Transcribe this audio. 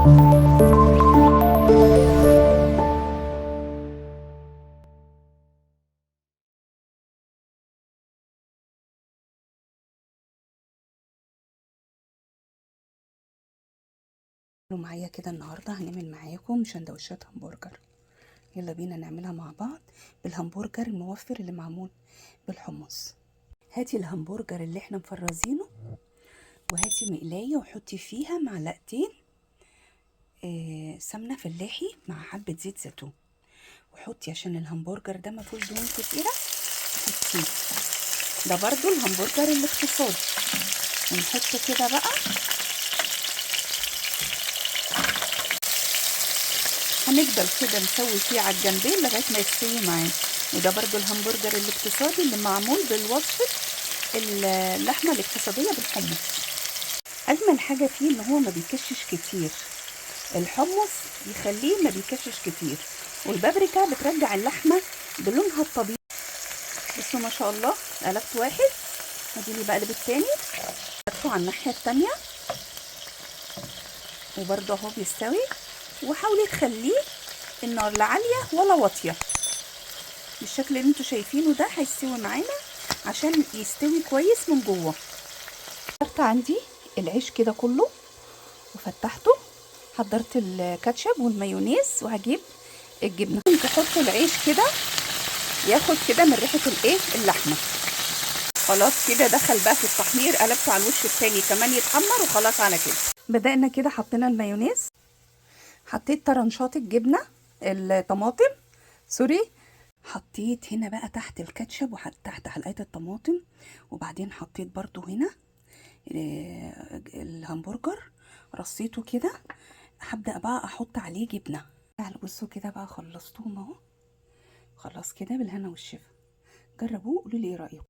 معايا كده النهارده هنعمل معاكم سندوتشات همبرجر. يلا بينا نعملها مع بعض بالهمبرجر الموفر اللي معمول بالحمص. هاتي الهمبرجر اللي احنا مفرزينه وهاتي مقلايه وحطي فيها معلقتين سمنه فلاحي مع حبه زيت زيتون، وحطي عشان الهمبرجر ده ما فيهوش دهون كتيره حطيه. ده برضو الهمبرجر الاقتصادي. ونحطه كده بقى، هنفضل كده نسوي فيه على الجنبين لغايه ما يستوي معانا. وده برضو الهمبرجر الاقتصادي اللي معمول بالوصفه اللحمه الاقتصاديه بالحمص. اجمل حاجه فيه ان هو ما بيكشش كتير، الحمص بيخليه ما بيكشش كتير، والبابريكا بترجع اللحمه بلونها الطبيعي. بصوا ما شاء الله، قلبت واحد، اديني بقلب التاني، قلبته على الناحيه التانيه وبرضه اهو بيستوي. وحاولي تخليه النار لا عاليه ولا واطيه، بالشكل اللي انتوا شايفينه ده هيستوي معانا عشان يستوي كويس من جوه. حطيت عندي العيش كده كله وفتحته، حضرت الكاتشب والمايونيز وهجيب الجبنه. تحط العيش كده ياخد كده من ريحه اللحمه. خلاص كده دخل بقى في التحمير، قلبته على الوش التاني كمان يتحمر وخلاص. على كده بدأنا كده، حطينا المايونيز، حطيت طرنشات الجبنه الطماطم سوري، حطيت هنا بقى تحت الكاتشب وحط تحت حلقات الطماطم، وبعدين حطيت برضو هنا الهمبرجر رصيته كده. هبدأ بقى احط عليه جبنه. تعالوا بصوا كده بقى، خلصتهم اهو. خلاص كده بالهنا والشفا، جربوه قولوا لي ايه رأيكم.